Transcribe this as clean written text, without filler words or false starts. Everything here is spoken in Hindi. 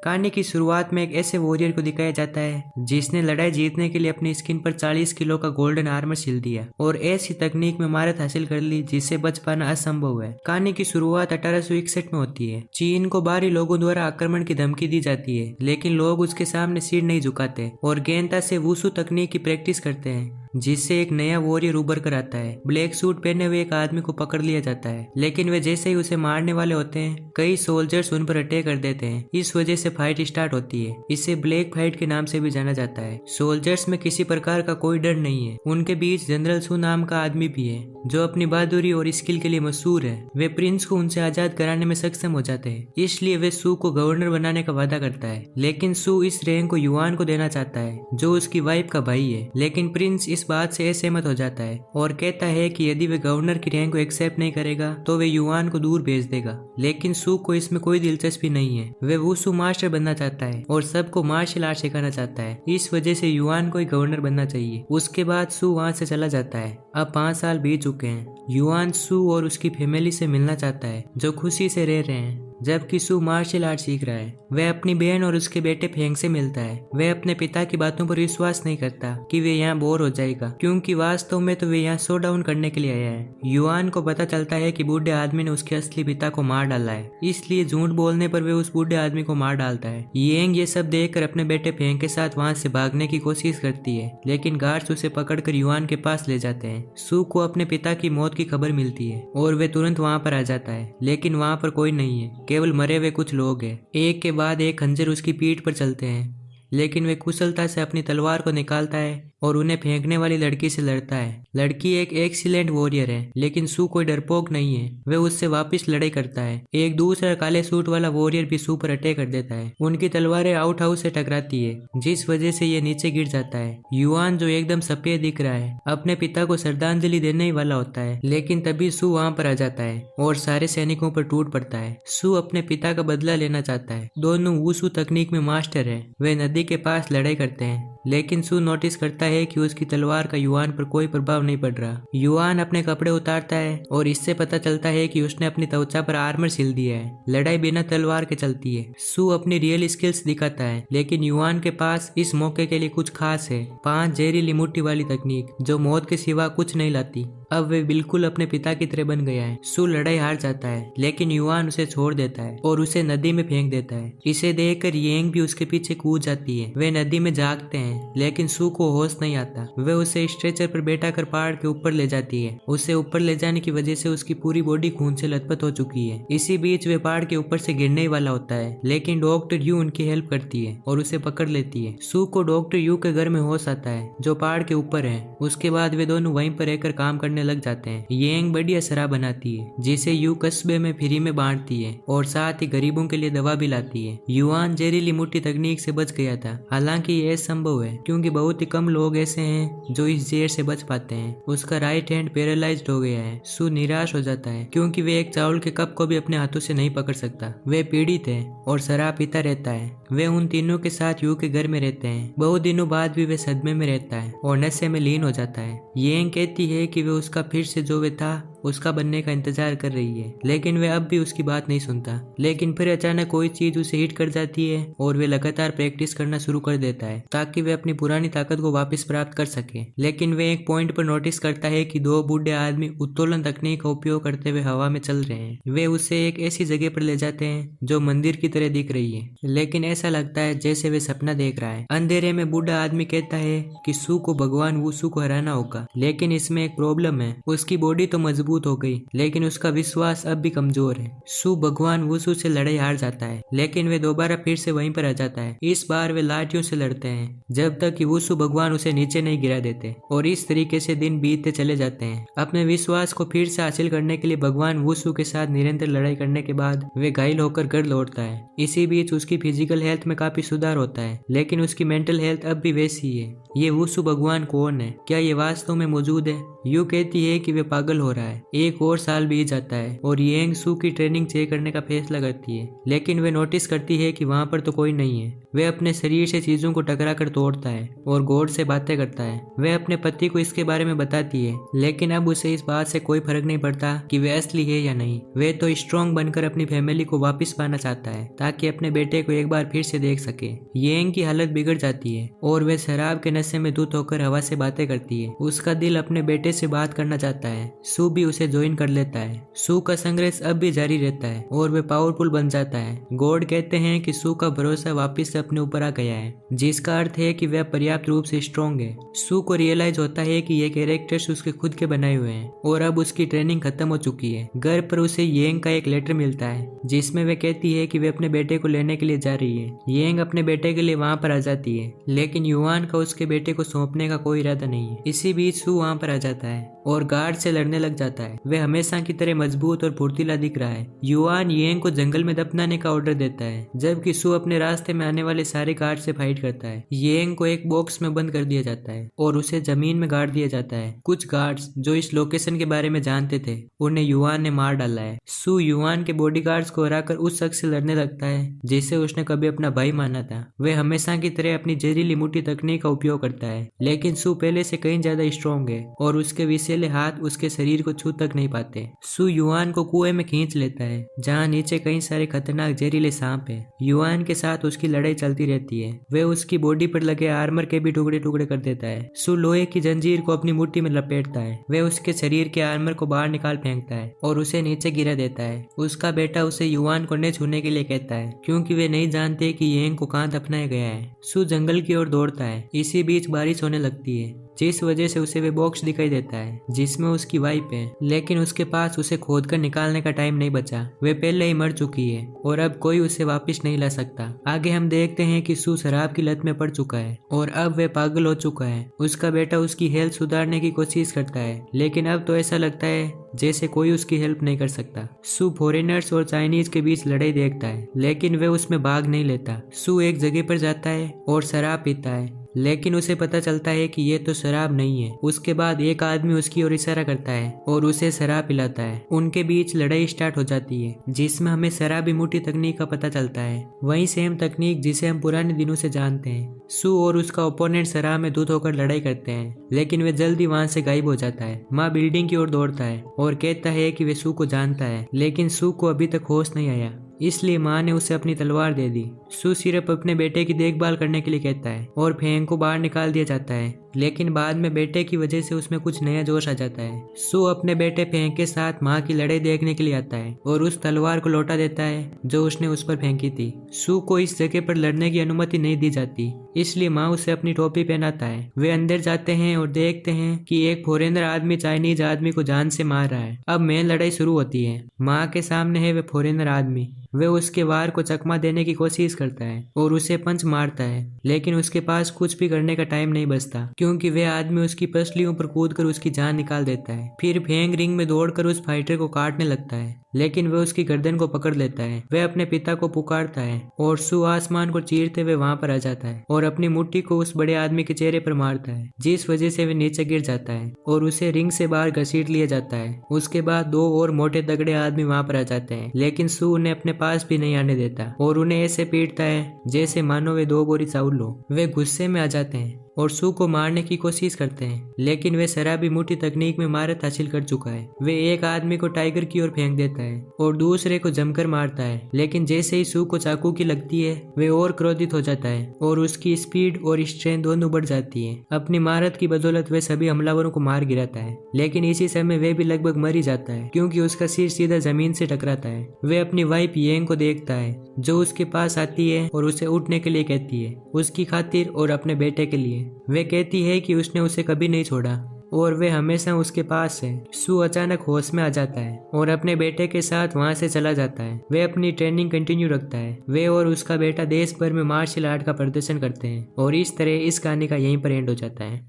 कहानी की शुरुआत में एक ऐसे वॉरियर को दिखाया जाता है जिसने लड़ाई जीतने के लिए अपनी स्किन पर 40 किलो का गोल्डन आर्मर सिल दिया और ऐसी तकनीक में महारत हासिल कर ली जिससे बच पाना असंभव है। कहानी की शुरुआत 1861 में होती है। चीन को बाहरी लोगों द्वारा आक्रमण की धमकी दी जाती है, लेकिन लोग उसके सामने सिर नहीं झुकाते और गहनता से वुशु तकनीक की प्रैक्टिस करते हैं, जिससे एक नया वॉरियर उभर कर आता है। ब्लैक सूट पहने हुए एक आदमी को पकड़ लिया जाता है, लेकिन वे जैसे ही उसे मारने वाले होते हैं कई सोल्जर्स उन पर अटैक कर देते हैं। इस वजह से फाइट स्टार्ट होती है। इसे ब्लैक फाइट के नाम से भी जाना जाता है। सोल्जर्स में किसी प्रकार का कोई डर नहीं है। उनके बीच जनरल सू नाम का आदमी भी है जो अपनी बहादुरी और स्किल के लिए मशहूर है। वे प्रिंस को उनसे आजाद कराने में सक्षम हो जाते हैं, इसलिए वे सू को गवर्नर बनाने का वादा करता है। लेकिन सू इस रैंक को युआन को देना चाहता है जो उसकी वाइफ का भाई है, लेकिन प्रिंस इस बात से असहमत हो जाता है और कहता है कि यदि वे गवर्नर की रैंक को एक्सेप्ट नहीं करेगा तो वे युआन को दूर भेज देगा। लेकिन सू को इसमें कोई दिलचस्पी नहीं है। वे वुशु मास्टर बनना चाहता है और सबको मार्शल आर्ट सिखाना चाहता है। इस वजह से युआन को ही गवर्नर बनना चाहिए। उसके बाद सू वहाँ से चला जाता है। अब 5 साल बीत चुके हैं। युआन सू और उसकी फैमिली से मिलना चाहता है जो खुशी से रह रहे हैं, जबकि सू मार्शल आर्ट सीख रहा है। वह अपनी बहन और उसके बेटे फेंग से मिलता है। वह अपने पिता की बातों पर विश्वास नहीं करता कि वे यहाँ बोर हो जाएगा, क्योंकि वास्तव में तो वे यहाँ शो डाउन करने के लिए आया है। युआन को पता चलता है कि बूढ़े आदमी ने उसके असली पिता को मार डाला है, इसलिए झूठ बोलने पर वे उस बूढ़े आदमी को मार डालता है। येंग ये सब देखकर अपने बेटे फेंग के साथ वहाँ से भागने की कोशिश करती है, लेकिन गार्ड्स उसे पकड़कर युआन के पास ले जाते हैं। सू को अपने पिता की मौत की खबर मिलती है और वे तुरंत वहाँ पर आ जाता है, लेकिन वहाँ पर कोई नहीं है, केवल मरे हुए कुछ लोग हैं। एक के बाद एक खंजर उसकी पीठ पर चलते हैं, लेकिन वे कुशलता से अपनी तलवार को निकालता है और उन्हें फेंकने वाली लड़की से लड़ता है। लड़की एक एक्सीलेंट वॉरियर है, लेकिन सू कोई डरपोक नहीं है। वे उससे वापस लड़ाई करता है। एक दूसरा काले सूट वाला वॉरियर भी सू पर अटैक कर देता है। उनकी तलवारें आउट हाउस से टकराती है, जिस वजह से ये नीचे गिर जाता है। युआन जो एकदम सफेद दिख रहा है अपने पिता को श्रद्धांजलि देने ही वाला होता है, लेकिन तभी सू वहाँ पर आ जाता है और सारे सैनिकों पर टूट पड़ता है। सू अपने पिता का बदला लेना चाहता है। दोनों वुशु तकनीक में मास्टर है। वे नदी के पास लड़ाई करते हैं, लेकिन सू नोटिस करता है कि उसकी तलवार का युआन पर कोई प्रभाव नहीं पड़ रहा। युआन अपने कपड़े उतारता है और इससे पता चलता है कि उसने अपनी त्वचा पर आर्मर सिल दिया है। लड़ाई बिना तलवार के चलती है। सू अपनी रियल स्किल्स दिखाता है, लेकिन युआन के पास इस मौके के लिए कुछ खास है। 5 जहरीली मुट्ठी वाली तकनीक जो मौत के सिवा कुछ नहीं लाती। अब वे बिल्कुल अपने पिता की तरह बन गया है। सू लड़ाई हार जाता है, लेकिन युआन उसे छोड़ देता है और उसे नदी में फेंक देता है। इसे देखकर येंग भी उसके पीछे कूद जाती है। वे नदी में जागते हैं, लेकिन सू को होश नहीं आता। वे उसे स्ट्रेचर पर बैठाकर पहाड़ के ऊपर ले जाती है। उसे ऊपर ले जाने की वजह से उसकी पूरी बॉडी खून से लथपथ हो चुकी है। इसी बीच वे पहाड़ के ऊपर से गिरने ही वाला होता है, लेकिन डॉक्टर यू उनकी हेल्प करती है और उसे पकड़ लेती है। सू को डॉक्टर यू के घर में होश आता है जो पहाड़ के ऊपर है। उसके बाद वे दोनों वहीं पर रहकर काम करने लग जाते हैं। येंग बढ़िया शराब बनाती है जिसे यू कस्बे में फ्री में बांटती है और साथ ही गरीबों के लिए दवा भी लाती है। युआन जहरीली मुट्ठी तकनीक से बच गया था, हालांकि यह संभव है क्योंकि बहुत ही कम लोग ऐसे हैं जो इस जहर से बच पाते हैं। उसका राइट हैंड पैरालाइज्ड हो गया है। सू निराश हो जाता है क्योंकि वे एक चावल के कप को भी अपने हाथों से नहीं पकड़ सकता। वे पीड़ित है और शराब पीता रहता है। वे उन तीनों के साथ यू के घर में रहते हैं। बहुत दिनों बाद भी वे सदमे में रहता है और नशे में लीन हो जाता है। येंग कहती है कि वे उसका फिर से जो वे था उसका बनने का इंतजार कर रही है, लेकिन वे अब भी उसकी बात नहीं सुनता। लेकिन फिर अचानक कोई चीज उसे हिट कर जाती है और वे लगातार प्रैक्टिस करना शुरू कर देता है ताकि वे अपनी पुरानी ताकत को वापस प्राप्त कर सके। लेकिन वे एक पॉइंट पर नोटिस करता है कि 2 बूढ़े आदमी उत्तोलन तकनीक का उपयोग करते हुए हवा में चल रहे हैं। वे उसे एक ऐसी जगह पर ले जाते हैं जो मंदिर की तरह दिख रही है, लेकिन ऐसा लगता है जैसे वे सपना देख रहा है। अंधेरे में बूढ़ा आदमी कहता है कि सू को भगवान वुशु को हराना होगा, लेकिन इसमें एक प्रॉब्लम है। उसकी बॉडी तो मजबूत हो गई, लेकिन उसका विश्वास अब भी कमजोर है। सू भगवान वुशु से लड़ाई हार जाता है, लेकिन वे दोबारा फिर से वहीं पर आ जाता है। इस बार वे लाठियों से लड़ते हैं जब तक कि वुशु भगवान उसे नीचे नहीं गिरा देते, और इस तरीके से दिन बीतते चले जाते हैं। अपने विश्वास को फिर से हासिल करने के लिए भगवान वुशु के साथ निरंतर लड़ाई करने के बाद वे घायल होकर घर लौटता है। इसी बीच उसकी फिजिकल हेल्थ में काफी सुधार होता है, लेकिन उसकी मेंटल हेल्थ अब भी वैसी है। ये वुशु भगवान कौन है? क्या ये वास्तव में मौजूद है? यू कहती है कि वे पागल हो रहा है। एक और साल बीत जाता है और येंग सू की ट्रेनिंग चेक करने का फैसला करती है, लेकिन वे नोटिस करती है कि वहाँ पर तो कोई नहीं है। वे अपने शरीर से चीजों को टकरा कर तोड़ता है और गॉड से बातें करता है। वे अपने पति को इसके बारे में बताती है, लेकिन अब उसे इस बात से कोई फर्क नहीं पड़ता कि वे असली है या नहीं। वे तो स्ट्रॉन्ग बनकर अपनी फैमिली को वापस पाना चाहता है ताकि अपने बेटे को एक बार फिर से देख सके। येंग की हालत बिगड़ जाती है और वे शराब के नशे में धुत होकर हवा से बातें करती है। उसका दिल अपने बेटे से बात करना चाहता है। सू भी उसे ज्वाइन कर लेता है। सू का संघर्ष अब भी जारी रहता है और वे पावरफुल बन जाता है। गॉड कहते हैं कि सू का भरोसा वापस से अपने ऊपर आ गया है, जिसका अर्थ है कि वह पर्याप्त रूप से स्ट्रॉन्ग है। सू को रियलाइज होता है कि ये कैरेक्टर्स उसके खुद के बनाए हुए हैं और अब उसकी ट्रेनिंग खत्म हो चुकी है। घर पर उसे येंग का एक लेटर मिलता है जिसमें वे कहती है कि वे अपने बेटे को लेने के लिए जा रही है। येंग अपने बेटे के लिए वहाँ पर आ जाती है, लेकिन युआन का उसके बेटे को सौंपने का कोई इरादा नहीं है। इसी बीच सू वहाँ पर आ जाता है और गार्ड से लड़ने लग जाता है। वे हमेशा की तरह मजबूत और फुर्तीला दिख रहा है। युआन येंग को जंगल में दफनाने का ऑर्डर देता है, जबकि सू अपने रास्ते में आने वाले सारे गार्ड से फाइट करता है। येंग को एक बॉक्स में बंद कर दिया जाता है और उसे जमीन में गाड़ दिया जाता है। कुछ गार्ड्स जो इस लोकेशन के बारे में जानते थे उन्हें युआन ने मार डाला है। सू युआन के बॉडीगार्ड्स को हराकर उस शख्स से लड़ने लगता है जिसे उसने कभी अपना भाई माना था। वे हमेशा की तरह अपनी जहरीली मुट्ठी तकनीक का उपयोग करता है, लेकिन सू पहले से कहीं ज्यादा स्ट्रॉन्ग है और उसके विषैले हाथ उसके शरीर को छू तक नहीं पाते। सू युआन को कुएं में खींच लेता है जहाँ नीचे कई सारे खतरनाक जहरीले सांप है। युआन के साथ उसकी लड़ाई चलती रहती है। वे उसकी बॉडी पर लगे आर्मर के भी टुकड़े टुकड़े कर देता है। सू लोहे की जंजीर को अपनी मुट्ठी में लपेटता है। वे उसके शरीर के आर्मर को बाहर निकाल फेंकता है और उसे नीचे गिरा देता है। उसका बेटा उसे युआन को न छूने के लिए कहता है क्योंकि वे नहीं जानते कि येंग को कहाँ दफनाया गया है। सू जंगल की ओर दौड़ता है। इसी बीच बारिश होने लगती है, जिस वजह से उसे वे बॉक्स दिखाई देता है जिसमें उसकी वाइफ है, लेकिन उसके पास उसे खोदकर निकालने का टाइम नहीं बचा। वे पहले ही मर चुकी है और अब कोई उसे वापस नहीं ला सकता। आगे हम देखते हैं कि सू शराब की लत में पड़ चुका है और अब वे पागल हो चुका है। उसका बेटा उसकी हेल्थ सुधारने की कोशिश करता है, लेकिन अब तो ऐसा लगता है जैसे कोई उसकी हेल्प नहीं कर सकता। सू फॉरेनर्स और चाइनीज के बीच लड़ाई देखता है, लेकिन वे उसमें भाग नहीं लेता। सू एक जगह पर जाता है और शराब पीता है, लेकिन उसे पता चलता है कि ये तो शराब नहीं है। उसके बाद एक आदमी उसकी ओर इशारा करता है और उसे शराब पिलाता है। उनके बीच लड़ाई स्टार्ट हो जाती है जिसमें हमें शराबी मुट्ठी तकनीक का पता चलता है, वही सेम तकनीक जिसे हम पुराने दिनों से जानते हैं। सू और उसका ओपोनेंट शराब में धुत होकर लड़ाई करते हैं, लेकिन वे जल्दी वहां से गायब हो जाता है। माँ बिल्डिंग की ओर दौड़ता है और कहता है कि वे सू को जानता है, लेकिन सू को अभी तक होश नहीं आया, इसलिए माँ ने उसे अपनी तलवार दे दी। सू सिर्फ अपने बेटे की देखभाल करने के लिए कहता है और फेंग को बाहर निकाल दिया जाता है, लेकिन बाद में बेटे की वजह से उसमें कुछ नया जोश आ जाता है। सू अपने बेटे फेंग के साथ माँ की लड़ाई देखने के लिए आता है और उस तलवार को लौटा देता है जो उसने उस पर फेंकी थी। सू को इस जगह पर लड़ने की अनुमति नहीं दी जाती, इसलिए माँ उसे अपनी टोपी पहनाता है। वे अंदर जाते हैं और देखते हैं कि एक फॉरेनर आदमी चाइनीज आदमी को जान से मार रहा है। अब मेन लड़ाई शुरू होती है। माँ के सामने है वे फॉरेनर आदमी। वे उसके वार को चकमा देने की कोशिश करता है और उसे पंच मारता है, लेकिन उसके पास कुछ भी करने का टाइम नहीं बचता क्योंकि वे आदमी उसकी पसलियों पर कूदकर उसकी जान निकाल देता है। फिर फेंग रिंग में दौड़कर उस फाइटर को काटने लगता है, लेकिन वह उसकी गर्दन को पकड़ लेता है। वह अपने पिता को पुकारता है और सू आसमान को चीरते हुए वहां पर आ जाता है और अपनी मुट्ठी को उस बड़े आदमी के चेहरे पर मारता है, जिस वजह से वह नीचे गिर जाता है और उसे रिंग से बाहर घसीट लिया जाता है। उसके बाद दो और मोटे तगड़े आदमी वहां पर आ जाते हैं, लेकिन सू उन्हें अपने पास भी नहीं आने देता और उन्हें ऐसे पीटता है जैसे मानो वे 2 बोरी चावल हो। वे गुस्से में आ जाते हैं और सू को मारने की कोशिश करते हैं, लेकिन वे शराबी मुट्ठी तकनीक में महारत हासिल कर चुका है। वे एक आदमी को टाइगर की ओर फेंक देता है और दूसरे को जमकर मारता है, लेकिन जैसे ही सू को चाकू की लगती है वे और क्रोधित हो जाता है और उसकी स्पीड और स्ट्रेंथ दोनों बढ़ जाती है। अपनी महारत की बदौलत वे सभी हमलावरों को मार गिराता है, लेकिन इसी समय वे भी लगभग मर ही जाता है क्योंकि उसका सिर सीधा जमीन से टकराता है। वे अपनी वाइफ येंग को देखता है जो उसके पास आती है और उसे उठने के लिए कहती है, उसकी खातिर और अपने बेटे के लिए। वे कहती है कि उसने उसे कभी नहीं छोड़ा और वे हमेशा उसके पास है। सू अचानक होश में आ जाता है और अपने बेटे के साथ वहां से चला जाता है। वे अपनी ट्रेनिंग कंटिन्यू रखता है। वे और उसका बेटा देश भर में मार्शल आर्ट का प्रदर्शन करते हैं और इस तरह इस कहानी का यहीं पर एंड हो जाता है।